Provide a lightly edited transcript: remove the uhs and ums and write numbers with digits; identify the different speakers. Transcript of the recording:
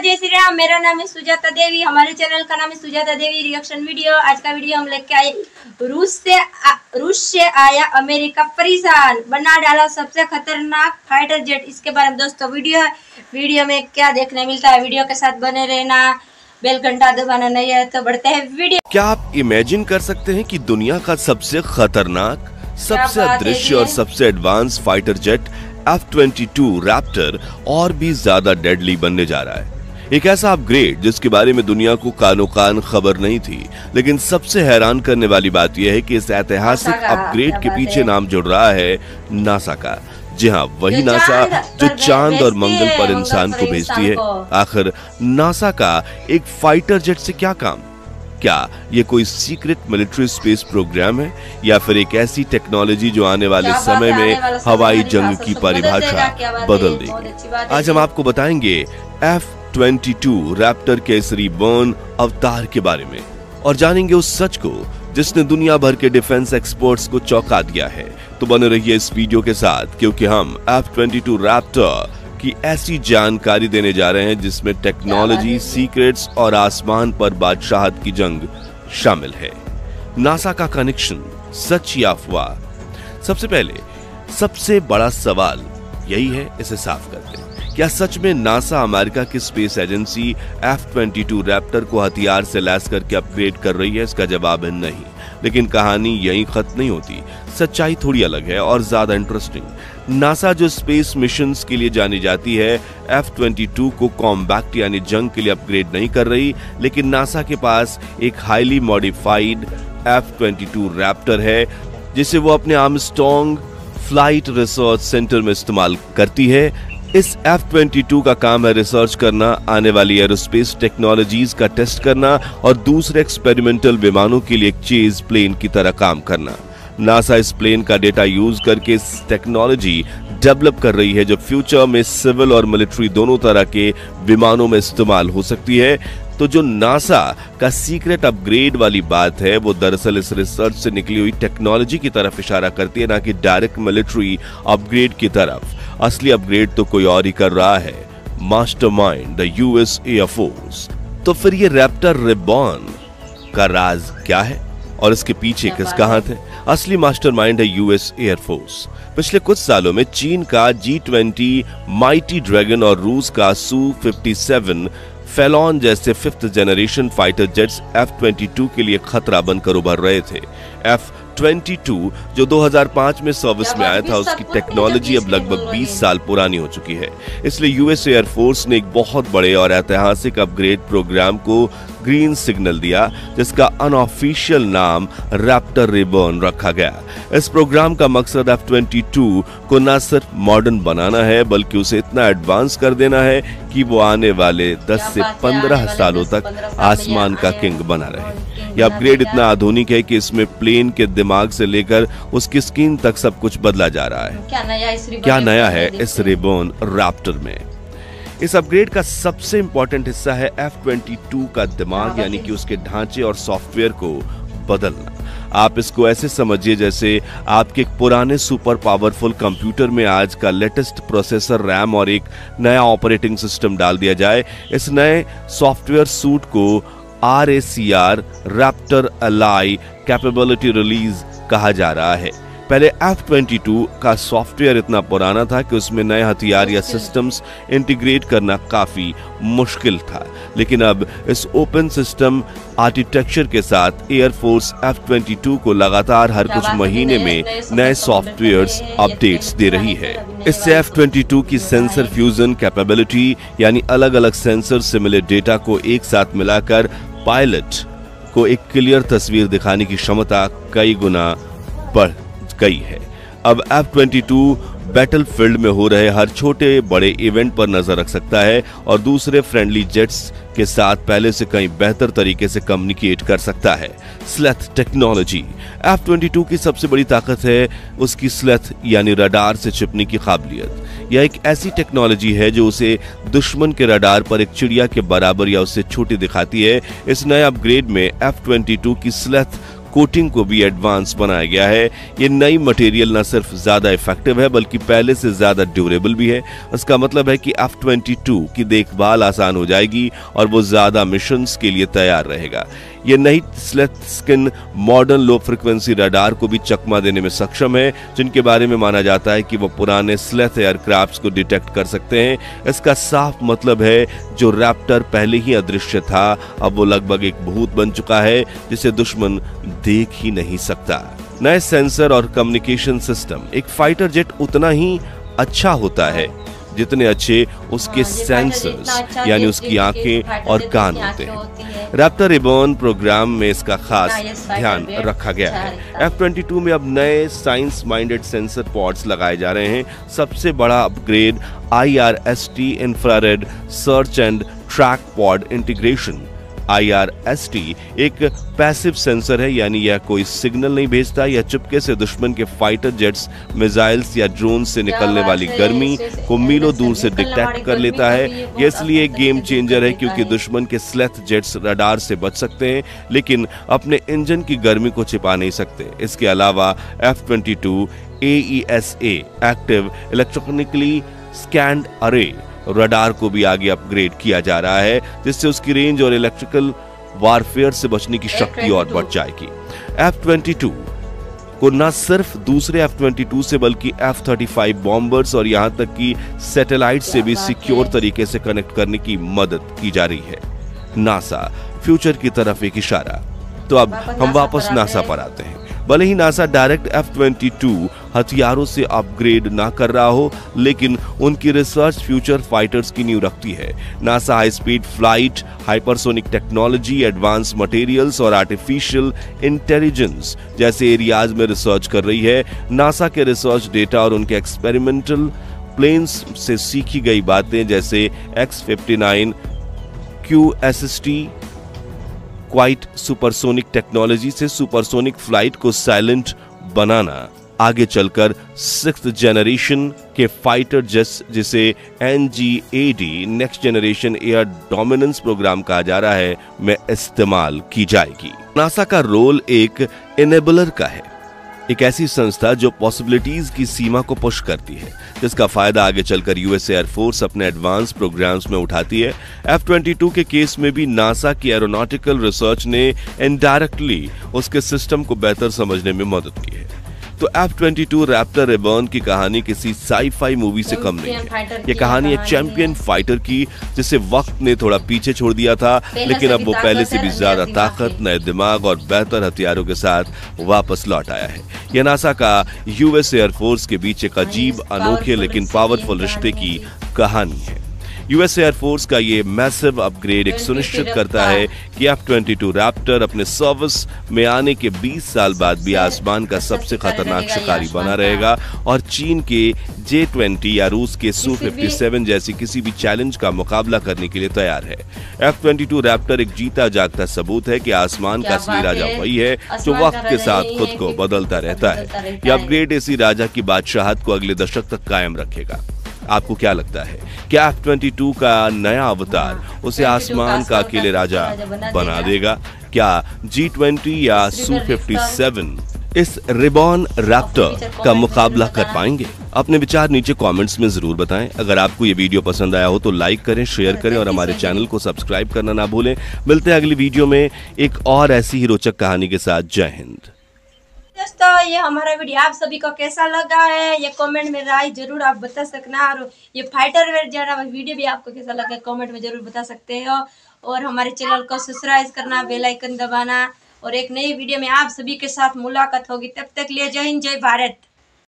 Speaker 1: जय श्री राम। मेरा नाम है सुजाता देवी। हमारे चैनल का नाम है सुजाता देवी रिएक्शन वीडियो। आज का वीडियो हम लेके आए रूस से आया अमेरिका परेशान, बना डाला सबसे खतरनाक फाइटर जेट। इसके बारे में दोस्तों वीडियो में क्या देखने मिलता है, वीडियो के साथ बने रहना, बेल घंटा दबाना नहीं है। तो बढ़ते हैं वीडियो।
Speaker 2: क्या आप इमेजिन कर सकते हैं कि दुनिया का सबसे खतरनाक, सबसे अदृश्य और सबसे advance fighter jet F-22 Raptor और भी ज्यादा डेडली बनने जा रहा है। एक ऐसा अपग्रेड जिसके बारे में दुनिया को कानो कान खबर नहीं थी, लेकिन सबसे हैरान करने वाली बात यह है कि इस ऐतिहासिक अपग्रेड के पीछे नाम जुड़ रहा है नासा का। जी हाँ, वही नासा जो चांद और मंगल पर इंसान को भेजती है। आखिर नासा का एक फाइटर जेट से क्या काम? क्या ये कोई सीक्रेट मिलिट्री स्पेस प्रोग्राम है या फिर एक ऐसी टेक्नोलॉजी जो आने वाले समय में हवाई जंग की परिभाषा बदल देगी? आज हम आपको बताएंगे F-22 रैप्टर के इस रीबॉर्न अवतार के बारे में और जानेंगे उस सच को जिसने दुनिया भर के डिफेंस एक्सपर्ट्स को चौंका दिया है। तो बने रहिए इस वीडियो के साथ, क्योंकि हम F-22 रैप्टर की ऐसी जानकारी देने जा रहे हैं जिसमें टेक्नोलॉजी, सीक्रेट्स और आसमान पर बादशाहत की जंग शामिल है। नासा का कनेक्शन, सच या अफवाह? सबसे पहले सबसे बड़ा सवाल यही है, इसे साफ करते हैं। क्या सच में नासा अमेरिका की स्पेस एजेंसी F-22 रैप्टर को हथियार से लैस करके अपग्रेड कर रही है? इसका जवाब है नहीं, लेकिन कहानी यहीं खत्म नहीं होती। सच्चाई थोड़ी अलग है और ज्यादा इंटरेस्टिंग। नासा जो स्पेस मिशंस के लिए जानी जाती है, F-22 को कॉम्बैक्ट यानी जंग के लिए अपग्रेड नहीं कर रही, लेकिन नासा के पास एक हाईली मॉडिफाइड F-22 रैप्टर है जिसे वो अपने आर्मस्ट्रॉन्ग फ्लाइट रिसर्च सेंटर में इस्तेमाल करती है। इस F-22 का काम है रिसर्च करना, आने वाली एरोस्पेस टेक्नोलॉजीज का टेस्ट करना और दूसरे एक्सपेरिमेंटल विमानों के लिए एक चेज प्लेन की तरह काम करना। नासा इस प्लेन का डेटा यूज करके इस टेक्नोलॉजी डेवलप कर रही है जो फ्यूचर में सिविल और मिलिट्री दोनों तरह के विमानों में इस्तेमाल हो सकती है। तो जो नासा का सीक्रेट अपग्रेड वाली बात है, वो दरअसल इस रिसर्च से निकली हुई टेक्नोलॉजी की तरफ इशारा करती है, ना कि डायरेक्ट मिलिट्री अपग्रेड की तरफ। असली अपग्रेड तो कोई और ही कर रहा है, मास्टरमाइंड द US एयरफोर्स। तो फिर ये रैप्टर रिबॉर्न का राज क्या है और इसके पीछे किसका हाथ है? असली मास्टरमाइंड है US एयरफोर्स। पिछले कुछ सालों में चीन का G-20 माइटी ड्रैगन और रूस का Su-57 फेलॉन जैसे 5th generation fighter jets F-22 के लिए खतरा बनकर उभर रहे थे। F-22 जो 2005 में सर्विस में आया था, उसकी टेक्नोलॉजी अब लगभग 20 साल पुरानी हो चुकी है। इसलिए US एयरफोर्स ने एक बहुत बड़े और ऐतिहासिक अपग्रेड प्रोग्राम को ग्रीन सिग्नल दिया, जिसका अनऑफिशियल नाम रैप्टर रिबॉर्न रखा गया। इस प्रोग्राम का मकसद F-22 को न सिर्फ मॉडर्न बनाना है, बल्कि उसे इतना एडवांस कर देना है कि वो आने वाले 10 से 15 सालों तक आसमान का किंग बना रहे। यह अपग्रेड इतना आधुनिक है कि इसमें प्लेन के दिमाग से लेकर उसकी स्किन तक सब कुछ बदला जा रहा है। क्या नया है इस रिबॉर्न रैप्टर में? इस अपग्रेड का सबसे इंपॉर्टेंट हिस्सा है F-22 का दिमाग, यानी कि उसके ढांचे और सॉफ्टवेयर को बदलना। आप इसको ऐसे समझिए जैसे आपके एक पुराने सुपर पावरफुल कंप्यूटर में आज का लेटेस्ट प्रोसेसर, रैम और एक नया ऑपरेटिंग सिस्टम डाल दिया जाए। इस नए सॉफ्टवेयर सूट को RACR Raptor agile capability release कहा जा रहा है। पहले F-22 का सॉफ्टवेयर इतना पुराना था कि उसमें नए हथियार या सिस्टम्स इंटीग्रेट करना काफी मुश्किल था, लेकिन अब इस ओपन सिस्टम आर्किटेक्चर के साथ एयरफोर्स F-22 को लगातार हर कुछ महीने में नए सॉफ्टवेयर्स अपडेट्स दे रही है। इससे F-22 की सेंसर फ्यूजन कैपेबिलिटी, यानी अलग अलग सेंसर से मिले डेटा को एक साथ मिलाकर पायलट को एक क्लियर तस्वीर दिखाने की क्षमता कई गुना बढ़ गई है। अब F-22 बैटलफील्ड में हो रहे हर छोटे बड़े इवेंट पर नजर रख सकता है और दूसरे फ्रेंडली जेट्स के साथ पहले से कहीं बेहतर तरीके से कम्युनिकेट कर सकता है। स्लेथ टेक्नोलॉजी F-22 की सबसे बड़ी ताकत है उसकी स्लेथ यानी रडार से छिपने की काबिलियत। यह एक ऐसी टेक्नोलॉजी है जो उसे दुश्मन के रडार पर एक चिड़िया के बराबर या उससे छोटी दिखाती है। इस नए अपग्रेड में F-22 की स्लेथ कोटिंग को भी एडवांस बनाया गया है। ये नई मटेरियल न सिर्फ ज्यादा इफेक्टिव है बल्कि पहले से ज्यादा ड्यूरेबल भी है। इसका मतलब है कि F-22 की देखभाल आसान हो जाएगी और वो ज्यादा मिशंस के लिए तैयार रहेगा। ये नई stealth skin modern low frequency radar को भी चकमा देने में सक्षम है, जिनके बारे में माना जाता है कि वो पुराने स्लेथ एयरक्राफ्ट्स को डिटेक्ट कर सकते हैं। इसका साफ मतलब है जो रैप्टर पहले ही अदृश्य था अब वो लगभग एक भूत बन चुका है जिसे दुश्मन देख ही नहीं सकता। नए सेंसर और कम्युनिकेशन सिस्टम। एक फाइटर जेट उतना ही अच्छा होता है जितने अच्छे उसके सेंसर्स यानी उसकी आंखें और कान होते हैं। रैप्टर रिबॉर्न प्रोग्राम में इसका खास ध्यान रखा गया है। F-22 में अब नए साइंस माइंडेड सेंसर पॉड्स लगाए जा रहे हैं। सबसे बड़ा upgrade IRST infrared search and track pod integration. IRST एक पैसिव सेंसर है, यानी यह कोई सिग्नल नहीं भेजता। यह चुपके से दुश्मन के फाइटर जेट्स, मिसाइल्स या ड्रोन से निकलने वाली गर्मी को मीलों दूर से डिटेक्ट कर लेता है। यह इसलिए एक गेम चेंजर है क्योंकि दुश्मन के स्लेथ जेट्स रडार से बच सकते हैं लेकिन अपने इंजन की गर्मी को छिपा नहीं सकते। इसके अलावा F-22 AESA active electronically scanned अरे रडार को भी आगे अपग्रेड किया जा रहा है, जिससे उसकी रेंज और इलेक्ट्रिकल वारफेयर से बचने की शक्ति और बढ़ जाएगी। F-22 को न सिर्फ दूसरे F-22 से बल्कि F-35 बॉम्बर्स और यहां तक कि सैटेलाइट से भी सिक्योर तरीके से कनेक्ट करने की मदद की जा रही है। नासा फ्यूचर की तरफ एक इशारा। तो अब हम वापस नासा पर आते हैं। भले ही नासा डायरेक्ट F-22 हथियारों से अपग्रेड ना कर रहा हो, लेकिन उनकी रिसर्च फ्यूचर फाइटर्स की नींव रखती है। NASA high speed flight, hypersonic technology, advance materials और आर्टिफिशियल इंटेलिजेंस जैसे एरियाज में रिसर्च कर रही है। नासा के रिसर्च डेटा और उनके एक्सपेरिमेंटल प्लेन्स से सीखी गई बातें जैसे X-59 QSST quiet supersonic technology से सुपरसोनिक फ्लाइट को साइलेंट बनाना, आगे चलकर 6th जनरेशन के फाइटर जेट्स जिसे NGAD next generation air dominance program कहा जा रहा है में इस्तेमाल की जाएगी। नासा का रोल एक इनेबलर का है, एक ऐसी संस्था जो पॉसिबिलिटीज की सीमा को पुश करती है, जिसका फायदा आगे चलकर यूएस एयरफोर्स अपने एडवांस प्रोग्राम्स में उठाती है। F-22 के केस में भी नासा की एरोनॉटिकल रिसर्च ने इनडायरेक्टली उसके सिस्टम को बेहतर समझने में मदद की है। तो F-22 रैप्टर रिबॉर्न की कहानी किसी साई-फाई मूवी से कम नहीं है। ये कहानी एक चैंपियन फाइटर की जिसे वक्त ने थोड़ा पीछे छोड़ दिया था, लेकिन अब वो पहले से भी ज्यादा ताकत, नए दिमाग और बेहतर हथियारों के साथ वापस लौट आया है। यह नासा का यूएस एयरफोर्स के बीच एक अजीब, अनोखे लेकिन पावरफुल रिश्ते की कहानी है। यूएस एयरफोर्स का ये मैसिव अपग्रेड एक सुनिश्चित करता है कि F-22 रैप्टर अपने सर्विस में आने के 20 साल बाद भी आसमान का सबसे खतरनाक शिकारी बना रहेगा और चीन के J-20 या रूस के Su-57 जैसी किसी भी चैलेंज का मुकाबला करने के लिए तैयार है। F-22 रैप्टर एक जीता जागता सबूत है कि आसमान का असली राजा वही है जो वक्त के साथ खुद को बदलता रहता है। यह अपग्रेड इसी राजा की बादशाहत को अगले दशक तक कायम रखेगा। आपको क्या लगता है, क्या F-22 का नया अवतार उसे आसमान का अकेले राजा बना देगा? क्या G-20 या Su-57 इस रिबॉर्न रैप्टर का मुकाबला कर पाएंगे? अपने विचार नीचे कमेंट्स में जरूर बताएं। अगर आपको ये वीडियो पसंद आया हो तो लाइक करें, शेयर करें और हमारे चैनल को सब्सक्राइब करना ना भूलें। मिलते हैं अगली वीडियो में एक और ऐसी ही रोचक कहानी के साथ। जय हिंद।
Speaker 1: दोस्तों, ये हमारा वीडियो आप सभी को कैसा लगा है ये कमेंट में राय जरूर आप बता सकना, और ये फाइटर वेयर जरा वीडियो भी आपको कैसा लगा कमेंट में जरूर बता सकते हो। और हमारे चैनल को सब्सक्राइब करना, बेल आइकन दबाना, और एक नई वीडियो में आप सभी के साथ मुलाकात होगी। तब तक लिए जय हिंद, जय भारत।